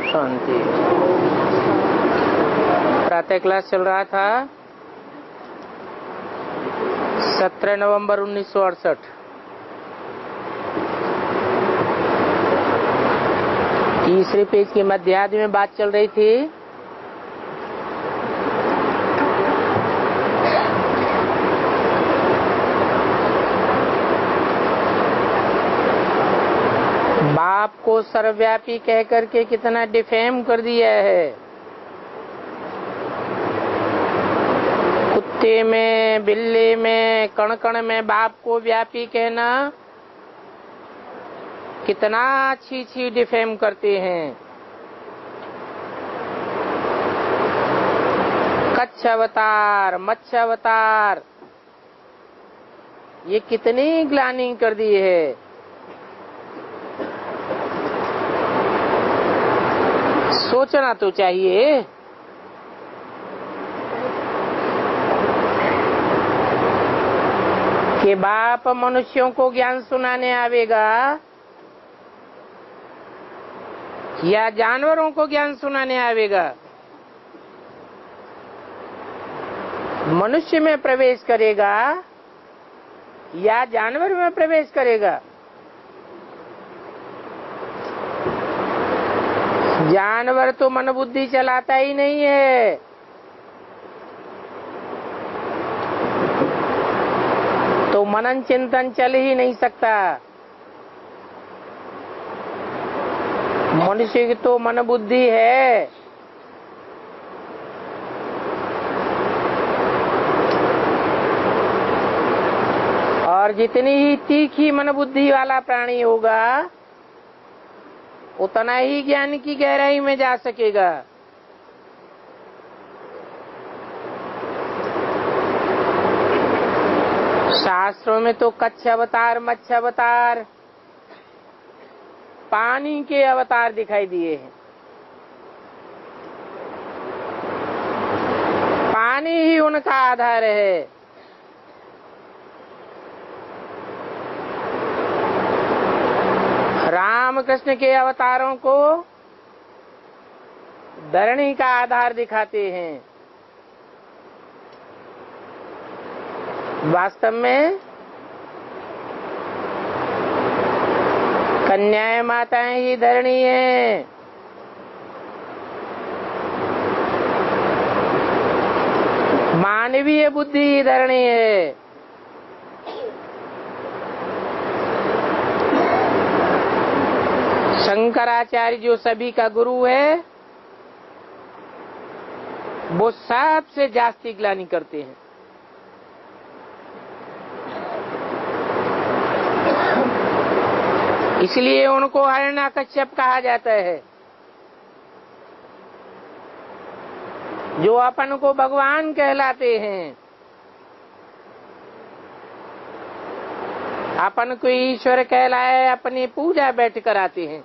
शांति। प्रातः क्लास चल रहा था 17 नवंबर 1968। तीसरे पेज की मध्याह्न में बात चल रही थी बाप को सर्वव्यापी कह करके कितना डिफेम कर दिया है। कुत्ते में, बिल्ली में, कण कण में बाप को व्यापी कहना कितना अच्छी डिफेम करते हैं। कच्छ अवतार, मत्स्य अवतार, ये कितनी ग्लानि कर दी है। सोचना तो चाहिए। कि बाप मनुष्यों को ज्ञान सुनाने आवेगा या जानवरों को ज्ञान सुनाने आवेगा। मनुष्य में प्रवेश करेगा या जानवर में प्रवेश करेगा। जानवर तो मन बुद्धि चलाता ही नहीं है। तो मनन चिंतन चल ही नहीं सकता। मनुष्य की तो मन बुद्धि है। और जितनी ही तीखी मन बुद्धि वाला प्राणी होगा उतना ही ज्ञान की गहराई में जा सकेगा। शास्त्रों में तो कच्छ अवतार, मत्स्य अवतार, पानी के अवतार दिखाई दिए हैं। पानी ही उनका आधार है। राम कृष्ण के अवतारों को धरणी का आधार दिखाते हैं। वास्तव में कन्याएं माताएं ही धरणी है। मानवीय बुद्धि ही धरणी है। शंकराचार्य जो सभी का गुरु है वो सबसे जास्ती ग्लानि करते हैं। इसलिए उनको हिरण्यकश्यप कहा जाता है। जो अपन को भगवान कहलाते हैं, अपन को ईश्वर कहलाए, अपनी पूजा बैठ कर आते हैं।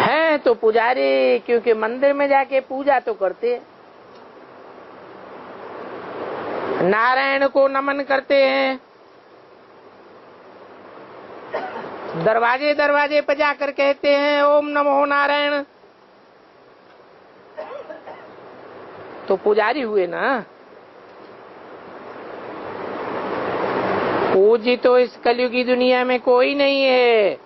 हैं तो पुजारी, क्योंकि मंदिर में जाके पूजा तो करते हैं। नारायण को नमन करते हैं। दरवाजे दरवाजे पर जाकर कहते हैं ओम नमो नारायण। तो पुजारी हुए ना। पूजी तो इस कलयुग की दुनिया में कोई नहीं है।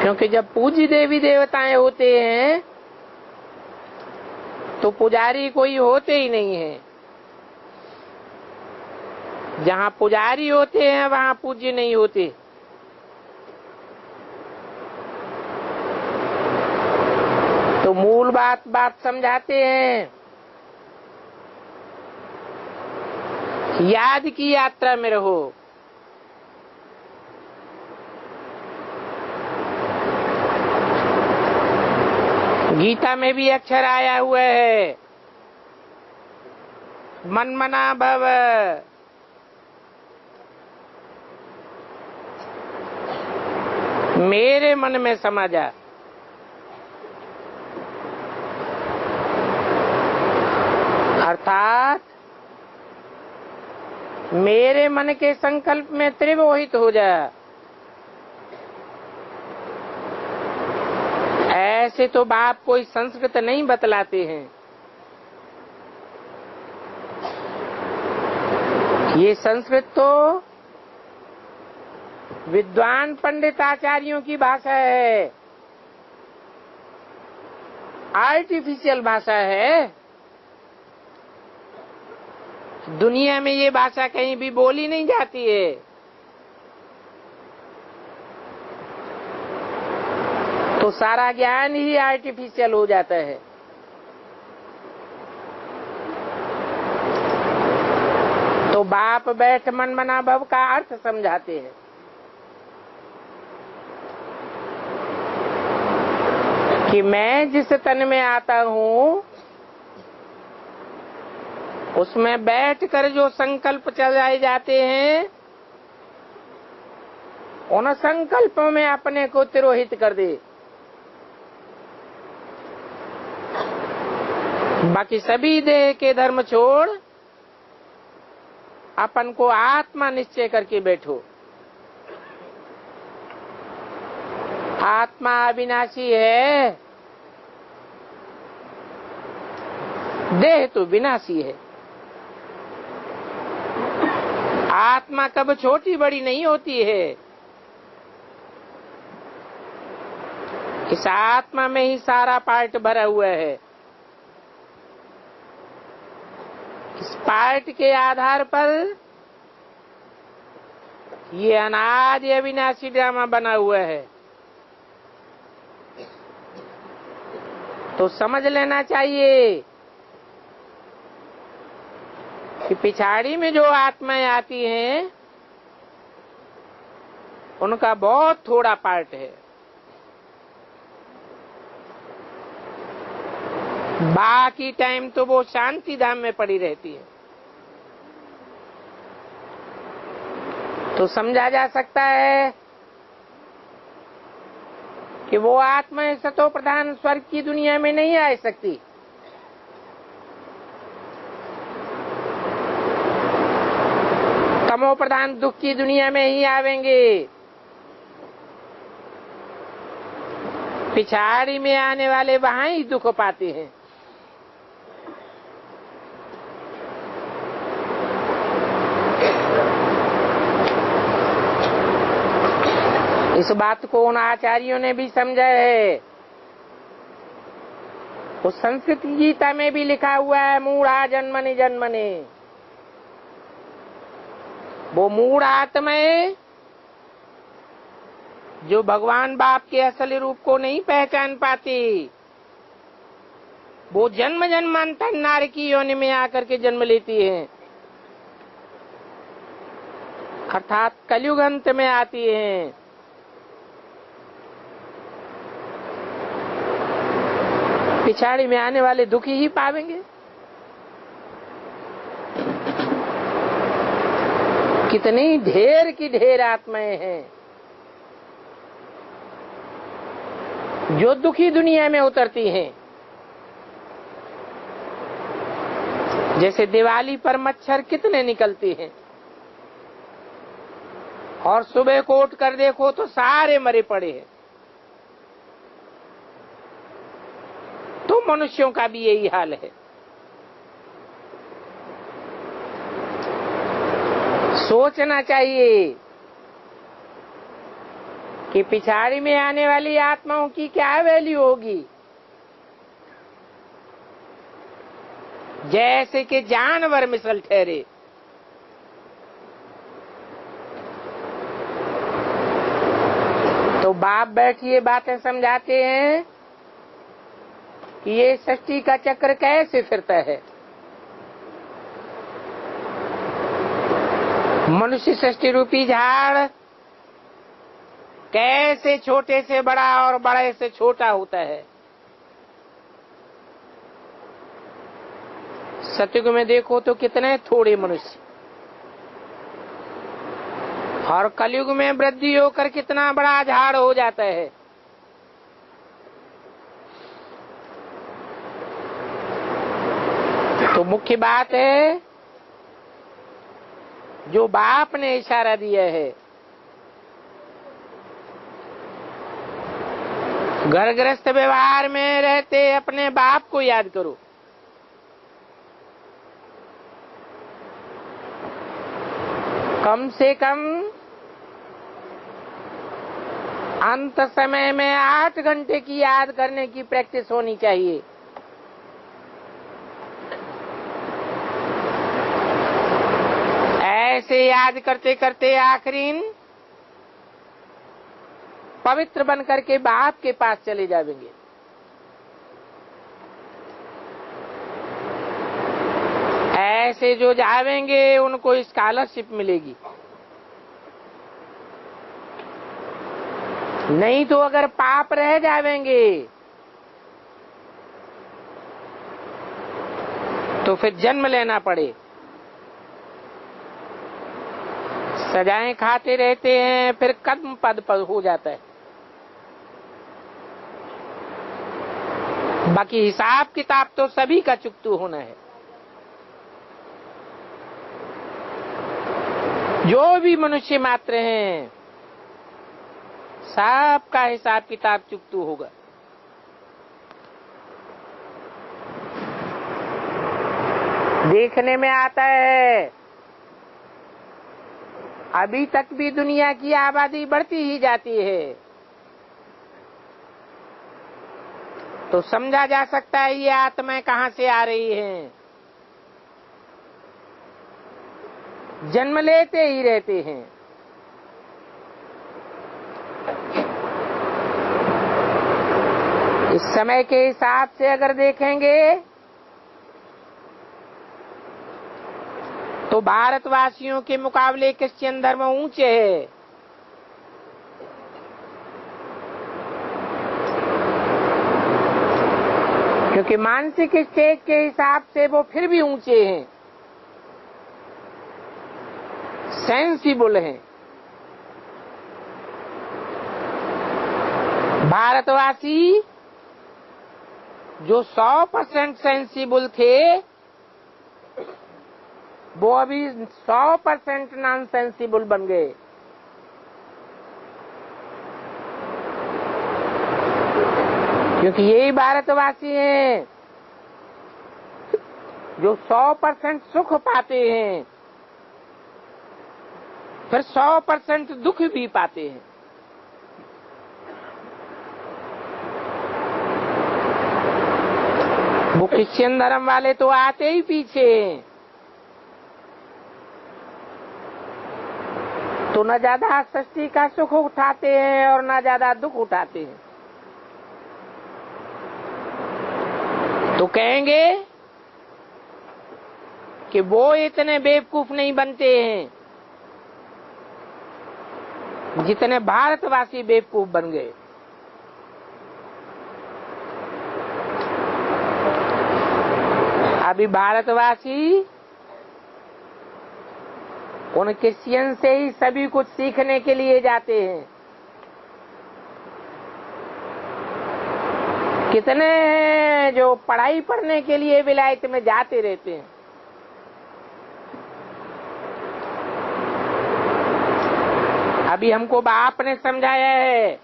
क्योंकि जब पूजी देवी देवताएं होते हैं तो पुजारी कोई होते ही नहीं है। जहाँ पुजारी होते हैं वहाँ पूज्य नहीं होते। तो मूल बात समझाते हैं। याद की यात्रा में रहो। गीता में भी अक्षर आया हुआ है, मनमना भव। मेरे मन में समा जा। अर्थात मेरे मन के संकल्प में त्रिमोहित हो जा। ऐसे तो बाप कोई संस्कृत नहीं बतलाते हैं। ये संस्कृत तो विद्वान पंडित आचार्यों की भाषा है, आर्टिफिशियल भाषा है। दुनिया में ये भाषा कहीं भी बोली नहीं जाती है। तो सारा ज्ञान ही आर्टिफिशियल हो जाता है। तो बाप बैठ मन मना भव का अर्थ समझाते हैं कि मैं जिस तन में आता हूँ उसमें बैठकर जो संकल्प चलाए जाते हैं उन संकल्पों में अपने को तिरोहित कर दे। बाकी सभी देह के धर्म छोड़ अपन को आत्मा निश्चय करके बैठो। आत्मा अविनाशी है, देह तो विनाशी है। आत्मा कब छोटी बड़ी नहीं होती है। इस आत्मा में ही सारा पार्ट भरा हुआ है। इस पार्ट के आधार पर ये अनादि अविनाशी ड्रामा बना हुआ है। तो समझ लेना चाहिए कि पिछाड़ी में जो आत्माएं आती हैं उनका बहुत थोड़ा पार्ट है। बाकी टाइम तो वो शांति धाम में पड़ी रहती है। तो समझा जा सकता है कि वो आत्मा सतो प्रधान स्वर्ग की दुनिया में नहीं आ सकती। तमो प्रधान दुख की दुनिया में ही आवेंगे। पिछाड़ी में आने वाले वहां ही दुख पाते हैं। इस बात को उन आचार्यों ने भी समझा है। उस संस्कृत गीता में भी लिखा हुआ है, मूढ़ा जन्मनि जन्मनि। वो मूढ़ आत्माएं जो भगवान बाप के असली रूप को नहीं पहचान पाती, वो जन्म जन्मांतर नार की योनि में आकर के जन्म लेती हैं, अर्थात कलयुग अंत में आती हैं। पिछाड़ी में आने वाले दुखी ही पावेंगे। कितनी ढेर की ढेर आत्माएं हैं जो दुखी दुनिया में उतरती हैं। जैसे दिवाली पर मच्छर कितने निकलते हैं और सुबह को उठ कर देखो तो सारे मरे पड़े हैं। तो मनुष्यों का भी यही हाल है। सोचना चाहिए कि पिछाड़ी में आने वाली आत्माओं की क्या वैल्यू होगी। जैसे कि जानवर मिसल ठहरे। तो बाप बैठिए बातें समझाते हैं कि ये सृष्टि का चक्र कैसे फिरता है। मनुष्य सृष्टि रूपी झाड़ कैसे छोटे से बड़ा और बड़े से छोटा होता है। सतयुग में देखो तो कितने थोड़े मनुष्य, और कलयुग में वृद्धि होकर कितना बड़ा झाड़ हो जाता है। तो मुख्य बात है जो बाप ने इशारा दिया है। घर गृहस्थ व्यवहार में रहते अपने बाप को याद करो। कम से कम अंत समय में 8 घंटे की याद करने की प्रैक्टिस होनी चाहिए। ऐसे याद करते करते आखिरीन पवित्र बन करके बाप के पास चले जाएंगे। ऐसे जो जावेंगे उनको स्कॉलरशिप मिलेगी। नहीं तो अगर पाप रह जावेंगे तो फिर जन्म लेना पड़े। सजाएं खाते रहते हैं, फिर कदम पद पर हो जाता है। बाकी हिसाब किताब तो सभी का चुकतू होना है। जो भी मनुष्य मात्र हैं, सबका हिसाब किताब चुकतू होगा। देखने में आता है अभी तक भी दुनिया की आबादी बढ़ती ही जाती है, तो समझा जा सकता है ये आत्माएं कहां से आ रही हैं। जन्म लेते ही रहते हैं। इस समय के हिसाब से अगर देखेंगे तो भारतवासियों के मुकाबले क्रिश्चियन धर्म ऊंचे है। क्योंकि मानसिक स्टेज के हिसाब से वो फिर भी ऊंचे हैं, सेंसिबल हैं। भारतवासी जो 100% सेंसिबल थे, वो अभी 100% नॉन सेंसिबल बन गए। क्योंकि यही भारतवासी हैं जो 100% सुख पाते हैं, फिर 100% दुख भी पाते हैं। वो क्रिश्चियन धर्म वाले तो आते ही पीछे हैं, तो न ज्यादा सृष्टि का सुख उठाते हैं और न ज्यादा दुख उठाते हैं। तो कहेंगे कि वो इतने बेवकूफ नहीं बनते हैं जितने भारतवासी बेवकूफ बन गए। अभी भारतवासी उन क्रिश्चियन से ही सभी कुछ सीखने के लिए जाते हैं। कितने हैं जो पढ़ाई पढ़ने के लिए विलायत में जाते रहते हैं। अभी हमको बाप ने समझाया है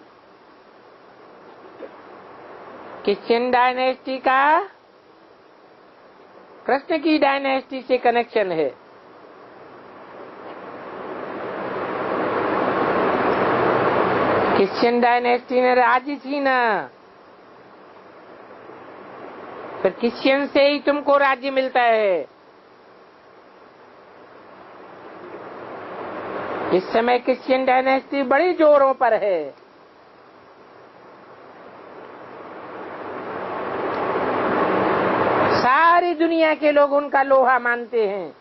क्रिश्चियन डायनेस्टी का कृष्ण की डायनेस्टी से कनेक्शन है। क्रिश्चियन डायनेस्टी ने राज्य छीना, फिर क्रिश्चियन से ही तुमको राज्य मिलता है। इस समय क्रिश्चियन डायनेस्टी बड़ी जोरों पर है। सारी दुनिया के लोग उनका लोहा मानते हैं।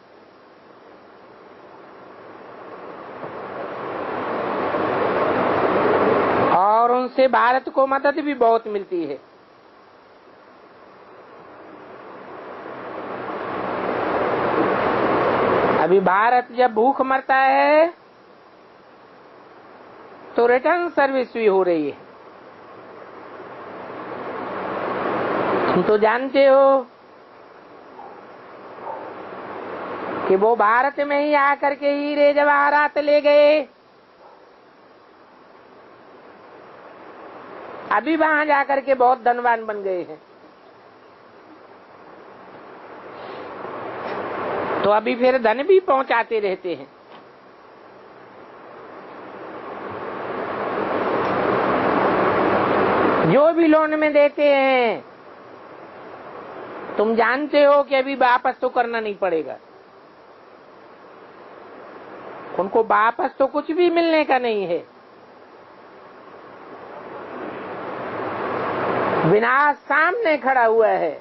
और उनसे भारत को मदद भी बहुत मिलती है। अभी भारत जब भूख मरता है तो रिटर्न सर्विस भी हो रही है। तुम तो जानते हो कि कि वो भारत में ही आकर के हीरे जवाहरात ले गए, अभी वहां जाकर के बहुत धनवान बन गए हैं। तो अभी फिर धन भी पहुंचाते रहते हैं। जो भी लोन में देते हैं, तुम जानते हो कि अभी वापस तो करना नहीं पड़ेगा, उनको वापस तो कुछ भी मिलने का नहीं है। विनाश सामने खड़ा हुआ है।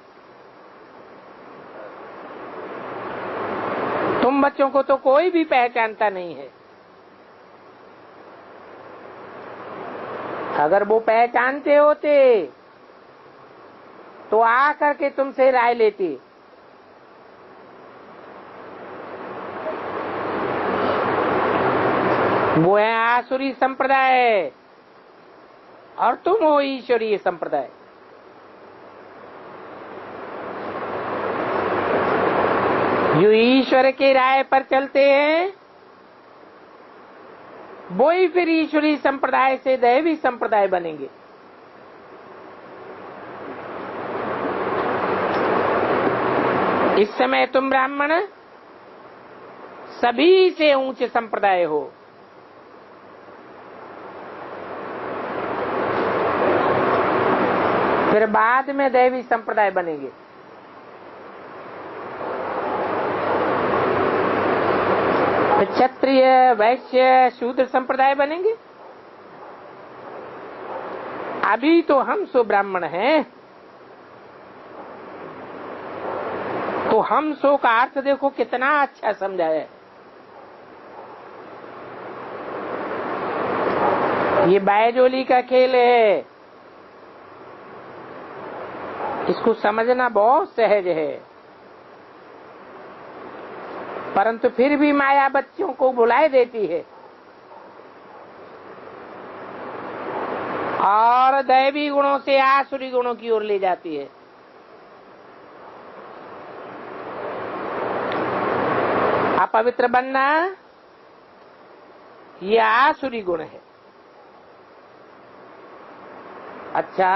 तुम बच्चों को तो कोई भी पहचानता नहीं है। अगर वो पहचानते होते तो आकर के तुमसे राय लेते। वो है आसुरी संप्रदाय और तुम हो ईश्वरीय संप्रदाय। जो ईश्वर के राय पर चलते हैं वो ही फिर ईश्वरीय संप्रदाय से दैवी संप्रदाय बनेंगे। इस समय तुम ब्राह्मण सभी से ऊंचे संप्रदाय हो। फिर बाद में दैवी संप्रदाय बनेंगे। क्षत्रिय, वैश्य, शूद्र संप्रदाय बनेंगे। अभी तो हम सो ब्राह्मण हैं। तो हम सो का अर्थ देखो कितना अच्छा समझाया है। ये बायजोली का खेल है, इसको समझना बहुत सहज है, परंतु फिर भी माया बच्चों को भुलाए देती है और दैवी गुणों से आसुरी गुणों की ओर ले जाती है। अपवित्र बनना ये आसुरी गुण है। अच्छा,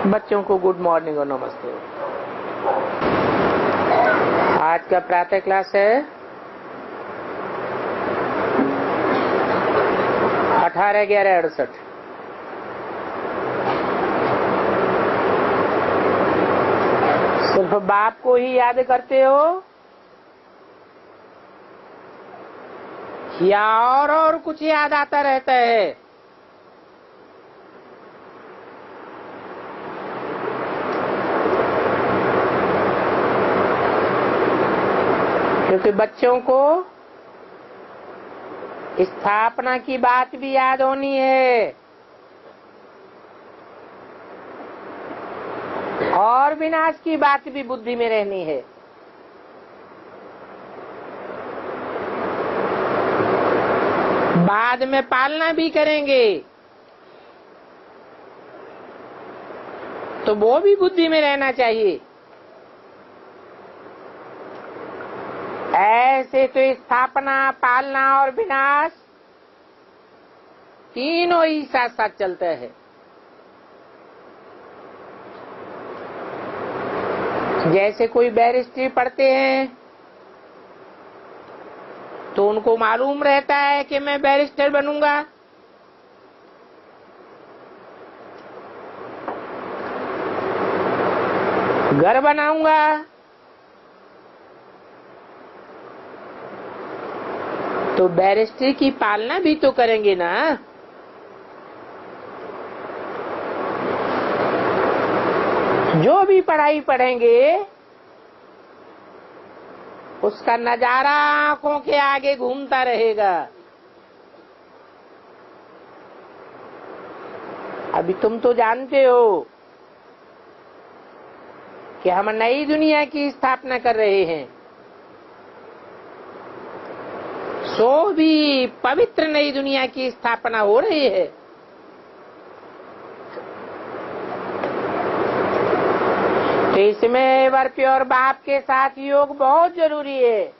बच्चों को गुड मॉर्निंग और नमस्ते। आज का प्रातः क्लास है 18/11/68। सिर्फ बाप को ही याद करते हो या और कुछ याद आता रहता है? क्योंकि बच्चों को स्थापना की बात भी याद होनी है और विनाश की बात भी बुद्धि में रहनी है। बाद में पालना भी करेंगे तो वो भी बुद्धि में रहना चाहिए। ऐसे तो स्थापना, पालना और विनाश तीनों ही साथ साथ चलते हैं। जैसे कोई बैरिस्ट्री पढ़ते हैं तो उनको मालूम रहता है कि मैं बैरिस्टर बनूंगा, घर बनाऊंगा, तो बैरिस्ट्री की पालना भी तो करेंगे ना। जो भी पढ़ाई पढ़ेंगे उसका नजारा आंखों के आगे घूमता रहेगा। अभी तुम तो जानते हो कि हम नई दुनिया की स्थापना कर रहे हैं। सो भी पवित्र नई दुनिया की स्थापना हो रही है। तो इसमें एवर प्योर बाप के साथ योग बहुत जरूरी है।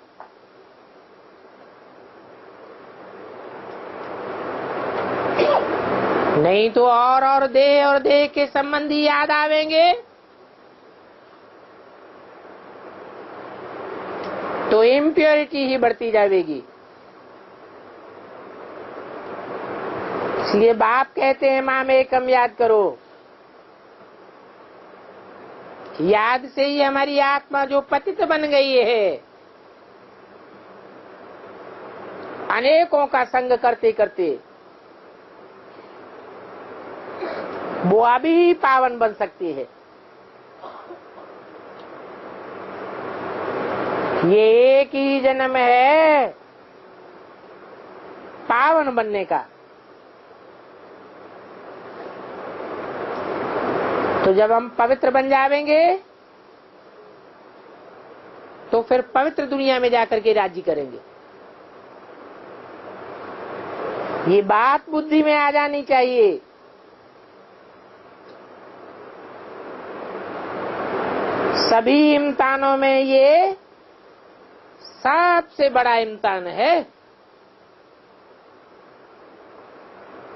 नहीं तो और देह के संबंधी याद आवेंगे तो इम्प्योरिटी ही बढ़ती जाएगी। इसलिए बाप कहते हैं माम एकम याद करो। याद से ही हमारी आत्मा जो पतित बन गई है, अनेकों का संग करते करते वो अभी पावन बन सकती है। ये एक ही जन्म है पावन बनने का। तो जब हम पवित्र बन जाएंगे तो फिर पवित्र दुनिया में जाकर के राज्य करेंगे। ये बात बुद्धि में आ जानी चाहिए। सभी इम्तिहानों में ये सबसे बड़ा इम्तिहान है।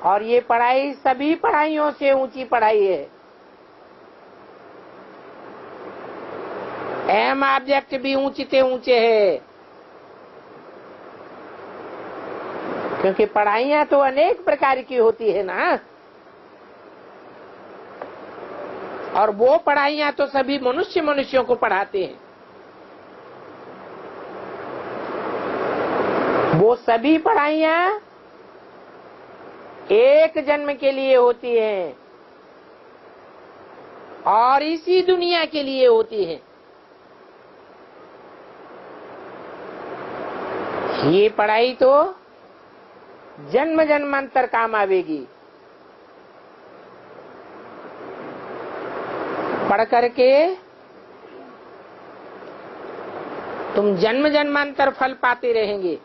और ये पढ़ाई सभी पढ़ाइयों से ऊंची पढ़ाई है। एम ऑब्जेक्ट भी ऊंचे से ऊंचे है, क्योंकि पढ़ाइयां तो अनेक प्रकार की होती है ना। और वो पढ़ाइयां तो सभी मनुष्यों को पढ़ाते हैं। वो सभी पढ़ाइयां एक जन्म के लिए होती हैं और इसी दुनिया के लिए होती हैं। ये पढ़ाई तो जन्म जन्मांतर काम आवेगी। पढ़ करके तुम जन्म जन्मांतर फल पाते रहेंगे।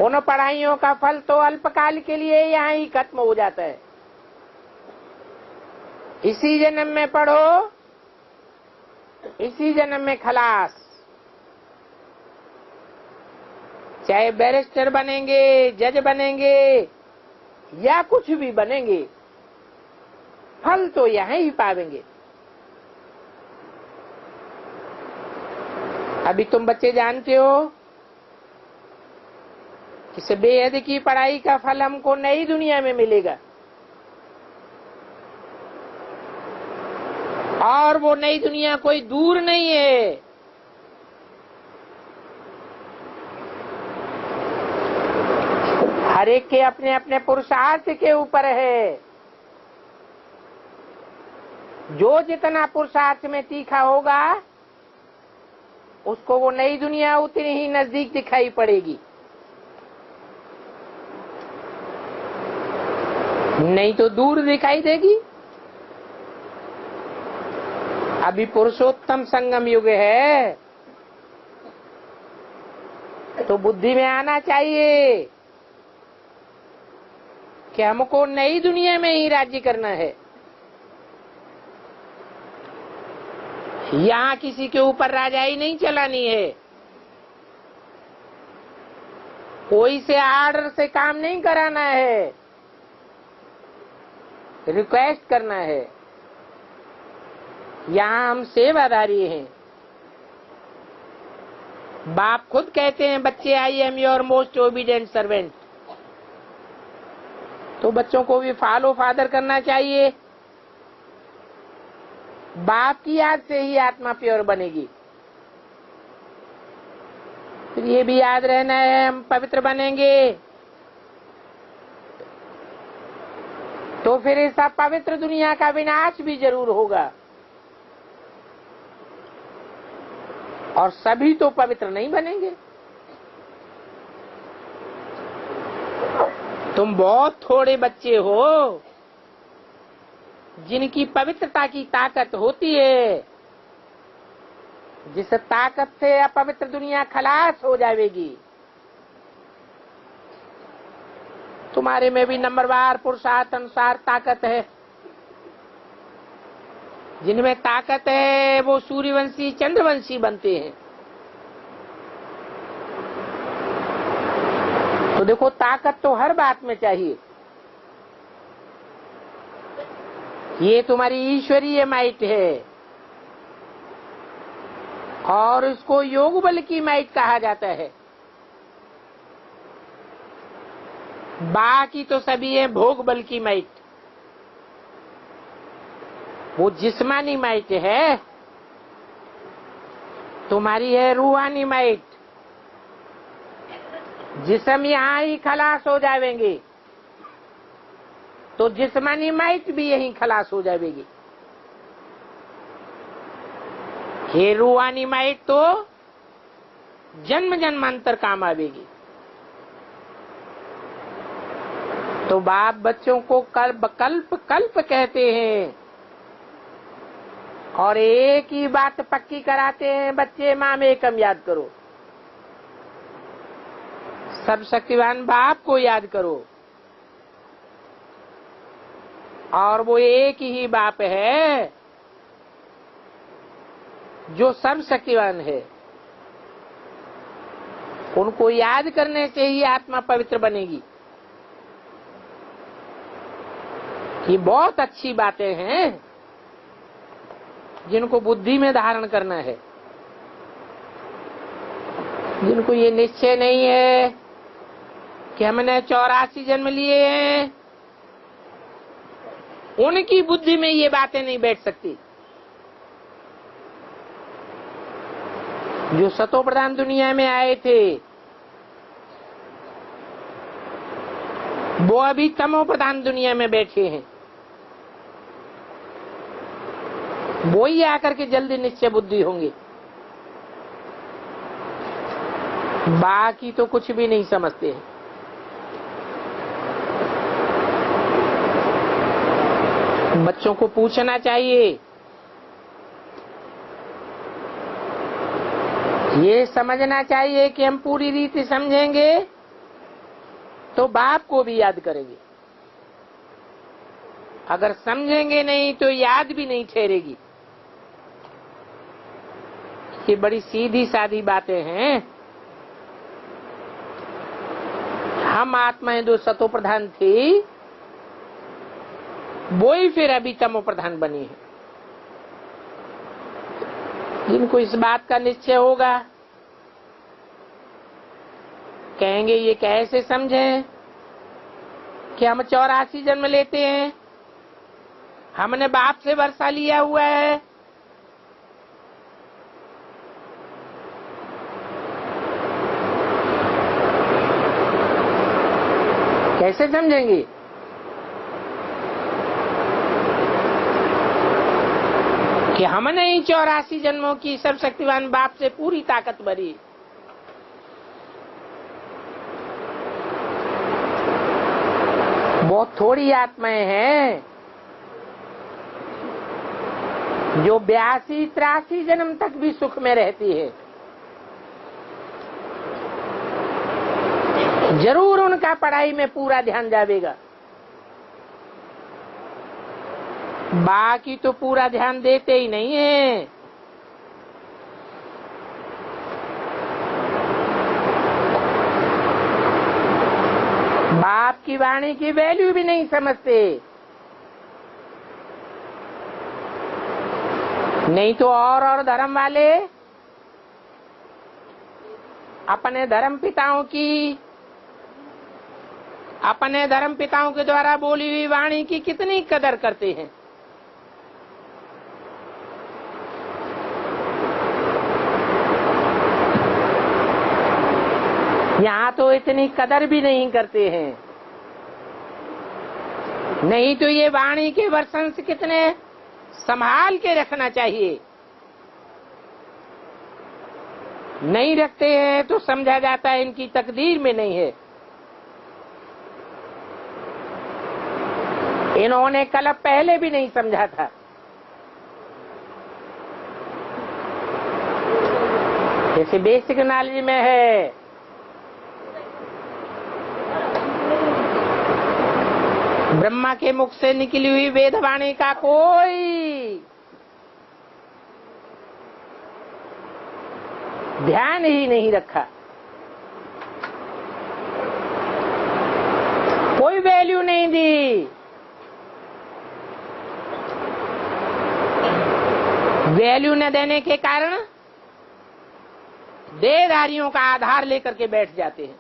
उन पढ़ाइयों का फल तो अल्पकाल के लिए यहाँ ही खत्म हो जाता है। इसी जन्म में पढ़ो, इसी जन्म में खलास। चाहे बैरिस्टर बनेंगे, जज बनेंगे या कुछ भी बनेंगे, फल तो यहाँ ही पावेंगे। अभी तुम बच्चे जानते हो कि बेहद की पढ़ाई का फल हमको नई दुनिया में मिलेगा। और वो नई दुनिया कोई दूर नहीं है। हर एक के अपने अपने पुरुषार्थ के ऊपर है। जो जितना पुरुषार्थ में तीखा होगा उसको वो नई दुनिया उतनी ही नजदीक दिखाई पड़ेगी। नहीं तो दूर दिखाई देगी। अभी पुरुषोत्तम संगम युग है, तो बुद्धि में आना चाहिए कि हमको नई दुनिया में ही राज्य करना है। यहाँ किसी के ऊपर राजाई नहीं चलानी है। कोई से आर्डर से काम नहीं कराना है, रिक्वेस्ट करना है। यहाँ हम सेवादारी हैं। बाप खुद कहते हैं बच्चे, I am your most obedient servant. तो बच्चों को भी फॉलो फादर करना चाहिए। बाप की याद से ही आत्मा प्योर बनेगी। फिर ये भी याद रहना है, हम पवित्र बनेंगे तो फिर इस पवित्र दुनिया का विनाश भी जरूर होगा। और सभी तो पवित्र नहीं बनेंगे। तुम बहुत थोड़े बच्चे हो जिनकी पवित्रता की ताकत होती है, जिस ताकत से अपवित्र दुनिया खलास हो जाएगी। तुम्हारे में भी नंबरवार पुरुषार्थ अनुसार ताकत है। जिनमें ताकत है वो सूर्यवंशी चंद्रवंशी बनते हैं। तो देखो, ताकत तो हर बात में चाहिए। ये तुम्हारी ईश्वरीय माइट है और इसको योग बल की माइट कहा जाता है। बाकी तो सभी है भोग बल की माइट। वो जिस्मानी माइट है, तुम्हारी है रूहानी माइट। जिस्म यहाँ ही खलास हो जाएंगे तो जिस्मानी माइट भी यहीं खलास हो जाएगी। ये रूहानी माइट तो जन्म जन्मांतर काम आवेगी। तो बाप बच्चों को कल्प कल्प कल्प कहते हैं और एक ही बात पक्की कराते हैं, बच्चे माम एकम याद करो, सब शक्तिवान बाप को याद करो। और वो एक ही बाप है जो सब शक्तिवान है। उनको याद करने से ही आत्मा पवित्र बनेगी। ये बहुत अच्छी बातें हैं जिनको बुद्धि में धारण करना है। जिनको ये निश्चय नहीं है कि हमने 84 जन्म लिए हैं, उनकी बुद्धि में ये बातें नहीं बैठ सकती। जो सतो प्रधान दुनिया में आए थे वो अभी तमो प्रधान दुनिया में बैठे हैं। वो ही आकर के जल्दी निश्चय बुद्धि होंगे। बाकी तो कुछ भी नहीं समझते हैं। बच्चों को पूछना चाहिए, ये समझना चाहिए कि हम पूरी रीति समझेंगे तो बाप को भी याद करेंगे। अगर समझेंगे नहीं तो याद भी नहीं ठहरेगी। ये बड़ी सीधी सादी बातें हैं। हम आत्माएं जो सतो प्रधान थी वो ही फिर अभी तमो प्रधान बनी है। जिनको इस बात का निश्चय होगा कहेंगे ये कैसे समझें कि हम 84 जन्म लेते हैं, हमने बाप से वर्षा लिया हुआ है। कैसे समझेंगे? कि हमने ही 84 जन्मों की सब शक्तिवान बाप से पूरी ताकत भरी। बहुत थोड़ी आत्माएं हैं जो 82-83 जन्म तक भी सुख में रहती है। जरूर उनका पढ़ाई में पूरा ध्यान जाएगा। बाकी तो पूरा ध्यान देते ही नहीं है। बाप की वाणी की वैल्यू भी नहीं समझते। नहीं तो और धर्म वाले अपने धर्म पिताओं के द्वारा बोली हुई वाणी की कितनी कदर करते हैं। यहाँ तो इतनी कदर भी नहीं करते हैं। नहीं तो ये वाणी के वर्षन से कितने संभाल के रखना चाहिए। नहीं रखते हैं तो समझा जाता है इनकी तकदीर में नहीं है। इन्होंने कल पहले भी नहीं समझा था। जैसे बेसिक नॉलेज में है ब्रह्मा के मुख से निकली हुई वेदवाणी का कोई ध्यान ही नहीं रखा, कोई वैल्यू नहीं दी। वैल्यू न देने के कारण देहधारियों का आधार लेकर के बैठ जाते हैं,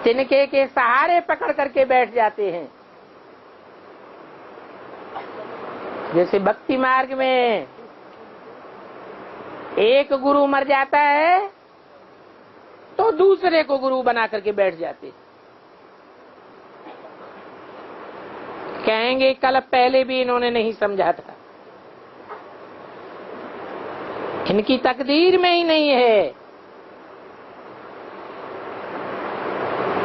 तिनके के सहारे पकड़ करके बैठ जाते हैं। जैसे भक्ति मार्ग में एक गुरु मर जाता है तो दूसरे को गुरु बना करके बैठ जाते, कहेंगे कल पहले भी इन्होंने नहीं समझा था, इनकी तकदीर में ही नहीं है।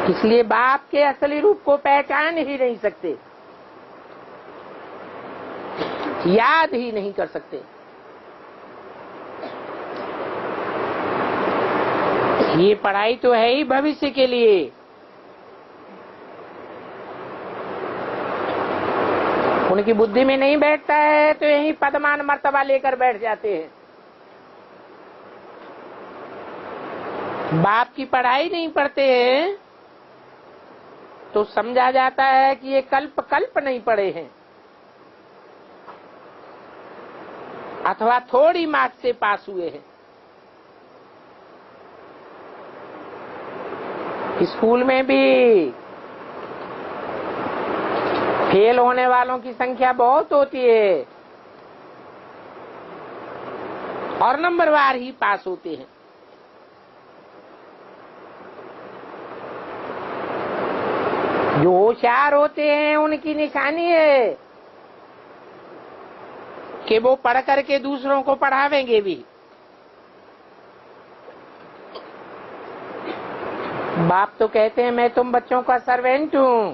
इसलिए बाप के असली रूप को पहचान ही नहीं सकते, याद ही नहीं कर सकते। ये पढ़ाई तो है ही भविष्य के लिए, उनकी बुद्धि में नहीं बैठता है तो यही पदमान मर्तबा लेकर बैठ जाते हैं। बाप की पढ़ाई नहीं पढ़ते हैं तो समझा जाता है कि ये कल्प नहीं पढ़े हैं, अथवा थोड़ी मार्क्स से पास हुए हैं। स्कूल में भी फेल होने वालों की संख्या बहुत होती है और नंबरवार ही पास होते हैं। जो होशियार होते हैं उनकी निशानी है कि वो पढ़ करके दूसरों को पढ़ावेंगे भी। बाप तो कहते हैं मैं तुम बच्चों का सर्वेंट हूं,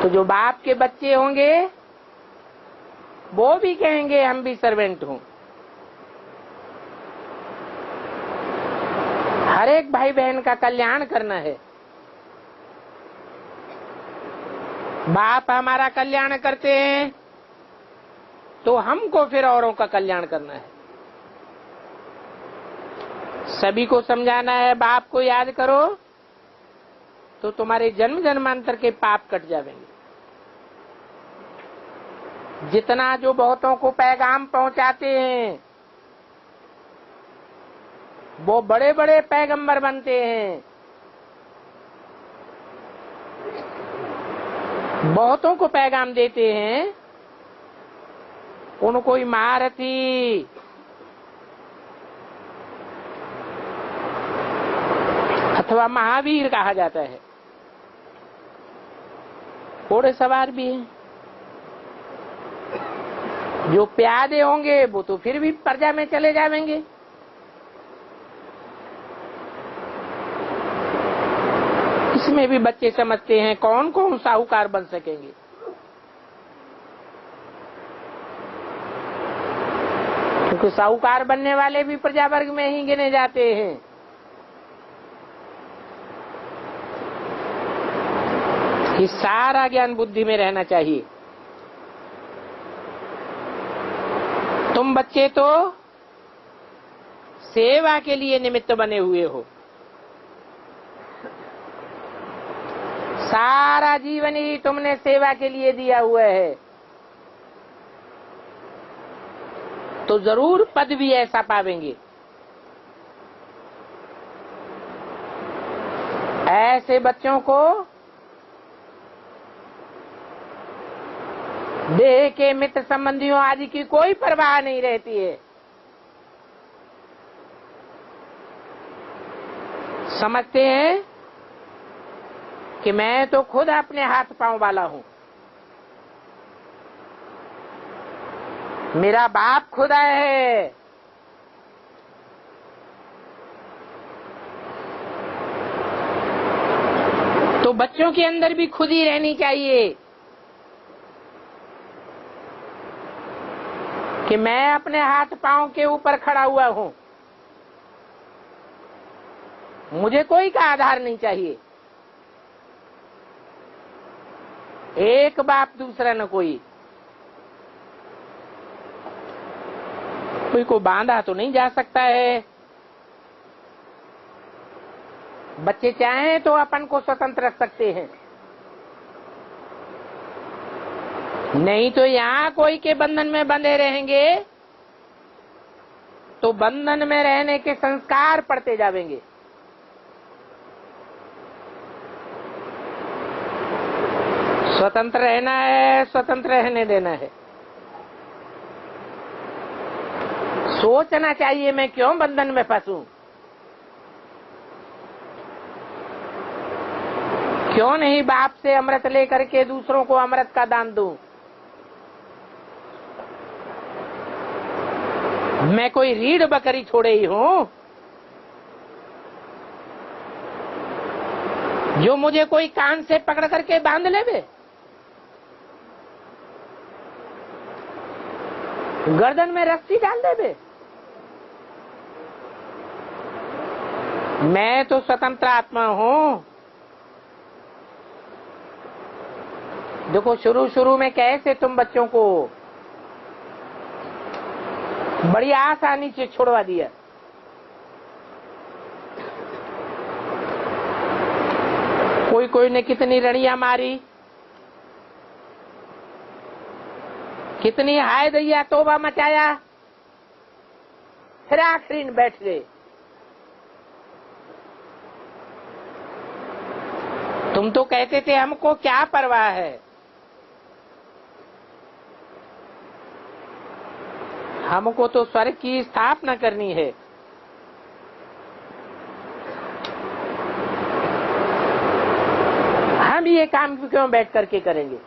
तो जो बाप के बच्चे होंगे वो भी कहेंगे हम भी सर्वेंट हूं। हर एक भाई बहन का कल्याण करना है। बाप हमारा कल्याण करते हैं तो हमको फिर औरों का कल्याण करना है। सभी को समझाना है बाप को याद करो तो तुम्हारे जन्म जन्मांतर के पाप कट जाएंगे। जितना जो बहुतों को पैगाम पहुंचाते हैं वो बड़े बड़े पैगंबर बनते हैं। बहुतों को पैगाम देते हैं, उनको ही महारथी अथवा महावीर कहा जाता है। घोड़े सवार भी हैं, जो प्यादे होंगे वो तो फिर भी प्रजा में चले जाएंगे। इसमें भी बच्चे समझते हैं कौन कौन साहूकार बन सकेंगे। क्योंकि साहूकार बनने वाले भी प्रजा वर्ग में ही गिने जाते हैं। ये सारा ज्ञान बुद्धि में रहना चाहिए। तुम बच्चे तो सेवा के लिए निमित्त बने हुए हो, सारा जीवन ही तुमने सेवा के लिए दिया हुआ है, तो जरूर पद भी ऐसा पावेंगे। ऐसे बच्चों को देह के मित्र संबंधियों आदि की कोई परवाह नहीं रहती है। समझते हैं कि मैं तो खुद अपने हाथ पांव वाला हूं, मेरा बाप खुदा है। तो बच्चों के अंदर भी खुद ही रहनी चाहिए कि मैं अपने हाथ पांव के ऊपर खड़ा हुआ हूं, मुझे कोई का आधार नहीं चाहिए। एक बाप दूसरा न कोई। कोई को बांधा तो नहीं जा सकता है। बच्चे चाहें तो अपन को स्वतंत्र रख सकते हैं, नहीं तो यहाँ कोई के बंधन में बंधे रहेंगे तो बंधन में रहने के संस्कार पड़ते जाएंगे। स्वतंत्र रहना है, स्वतंत्र रहने देना है। सोचना चाहिए मैं क्यों बंधन में फंसूं, क्यों नहीं बाप से अमृत लेकर के दूसरों को अमृत का दान दूं। मैं कोई रीढ़ बकरी छोड़े ही हूं जो मुझे कोई कान से पकड़ करके बांध लेवे, गर्दन में रस्सी डाल देवे। मैं तो स्वतंत्र आत्मा हूं। देखो शुरू शुरू में कैसे तुम बच्चों को बड़ी आसानी से छुड़वा दिया। कोई कोई ने कितनी रणियां मारी, कितनी हाय दैया तोबा मचाया, फिर आखिरी में बैठ गए। तुम तो कहते थे हमको क्या परवाह है, हमको तो स्वर्ग की स्थापना करनी है। हम ये काम क्यों बैठ करके करेंगे,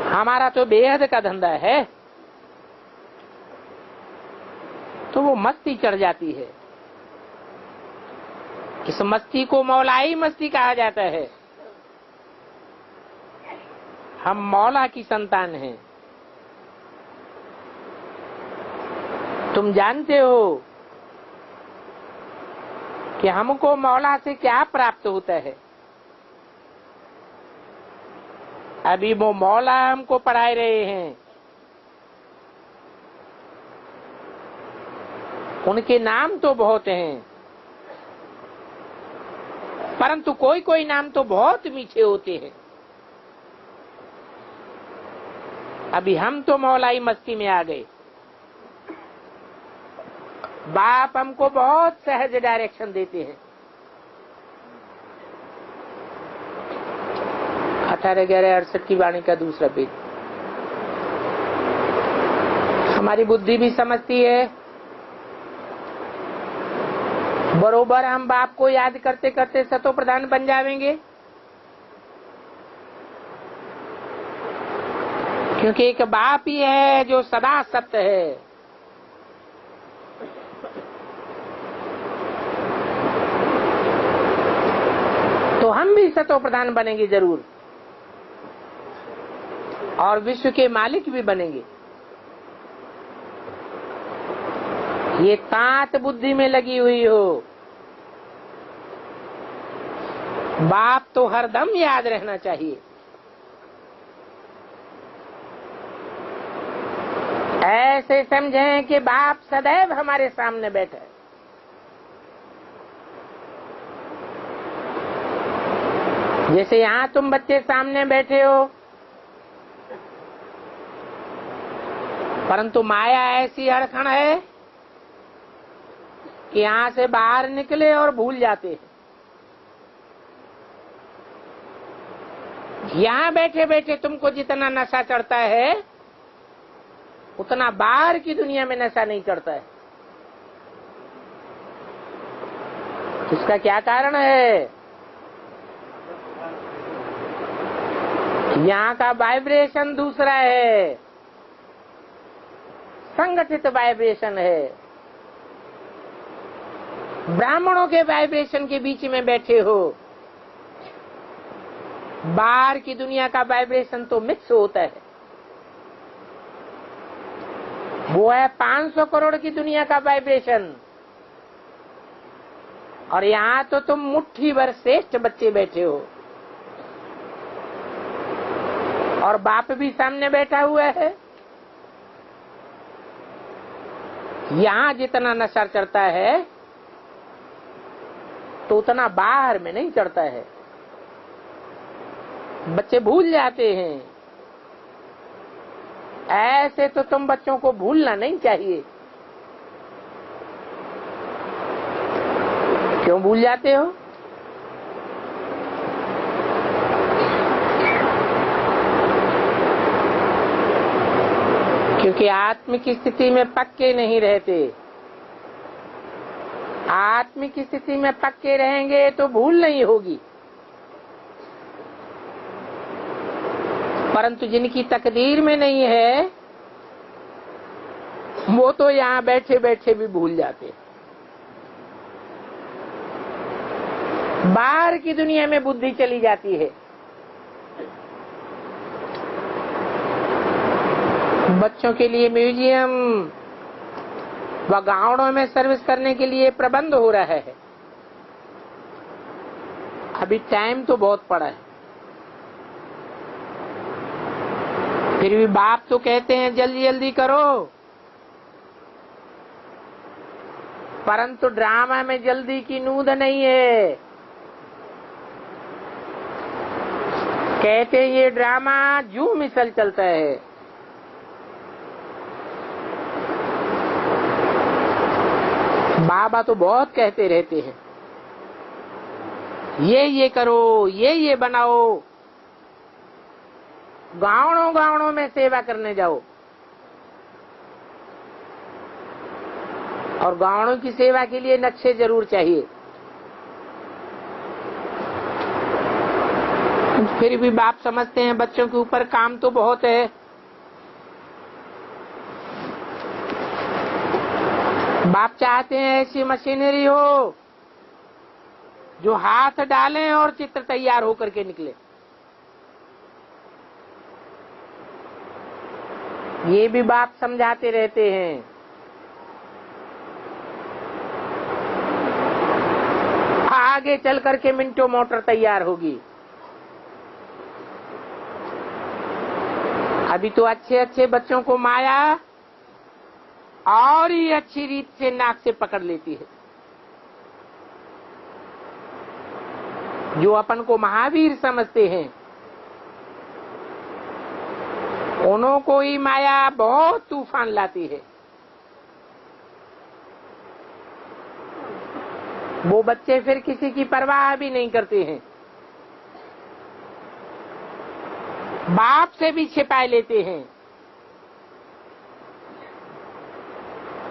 हमारा तो बेहद का धंधा है। तो वो मस्ती चढ़ जाती है। इस मस्ती को मौलाई मस्ती कहा जाता है। हम मौला की संतान हैं। तुम जानते हो कि हमको मौला से क्या प्राप्त होता है। अभी वो मौला हमको पढ़ा रहे हैं। उनके नाम तो बहुत हैं, परंतु कोई कोई नाम तो बहुत मीठे होते हैं। अभी हम तो मौलाई मस्ती में आ गए। बाप हमको बहुत सहज डायरेक्शन देते हैं। 18-11-68 की वाणी का दूसरा पेज। हमारी बुद्धि भी समझती है। बरोबर हम बाप को याद करते करते सतो प्रधान बन जाएंगे, क्योंकि एक बाप ही है जो सदा सत्य है। तो हम भी सतो प्रधान बनेंगे जरूर, और विश्व के मालिक भी बनेंगे। ये तात बुद्धि में लगी हुई हो। बाप तो हरदम याद रहना चाहिए। ऐसे समझें कि बाप सदैव हमारे सामने बैठा है। जैसे यहाँ तुम बच्चे सामने बैठे हो, परंतु माया ऐसी अड़खण है कि यहाँ से बाहर निकले और भूल जाते हैं। यहाँ बैठे बैठे तुमको जितना नशा चढ़ता है उतना बाहर की दुनिया में नशा नहीं चढ़ता है। इसका क्या कारण है? यहाँ का वाइब्रेशन दूसरा है, संगठित वाइब्रेशन है। ब्राह्मणों के वाइब्रेशन के बीच में बैठे हो। बाहर की दुनिया का वाइब्रेशन तो मिक्स होता है। वो है 500 करोड़ की दुनिया का वाइब्रेशन, और यहाँ तो तुम मुट्ठी भर श्रेष्ठ बच्चे बैठे हो, और बाप भी सामने बैठा हुआ है। यहाँ जितना नशा चढ़ता है तो उतना बाहर में नहीं चढ़ता है। बच्चे भूल जाते हैं। ऐसे तो तुम बच्चों को भूलना नहीं चाहिए। क्यों भूल जाते हो? क्योंकि आत्म की स्थिति में पक्के नहीं रहते। आत्म की स्थिति में पक्के रहेंगे तो भूल नहीं होगी। परंतु जिनकी तकदीर में नहीं है वो तो यहाँ बैठे बैठे भी भूल जाते। बाहर की दुनिया में बुद्धि चली जाती है। बच्चों के लिए म्यूजियम व गाँवों में सर्विस करने के लिए प्रबंध हो रहा है। अभी टाइम तो बहुत पड़ा है, फिर भी बाप तो कहते हैं जल्दी जल्दी करो। परंतु ड्रामा में जल्दी की नूंद नहीं है। कहते ये ड्रामा जू मिसल चलता है। बाबा तो बहुत कहते रहते हैं ये करो, ये बनाओ। गाँवों में सेवा करने जाओ और गाँवों की सेवा के लिए नक्शे जरूर चाहिए। फिर भी बाप समझते हैं बच्चों के ऊपर काम तो बहुत है। बाप चाहते हैं ऐसी मशीनरी हो जो हाथ डालें और चित्र तैयार होकर के निकले। ये भी बाप समझाते रहते हैं। आगे चल करके मिनटों मोटर तैयार होगी। अभी तो अच्छे अच्छे बच्चों को माया और ही अच्छी रीत से नाक से पकड़ लेती है। जो अपन को महावीर समझते हैं उन्हों को ही माया बहुत तूफान लाती है। वो बच्चे फिर किसी की परवाह भी नहीं करते हैं। बाप से भी छिपा लेते हैं।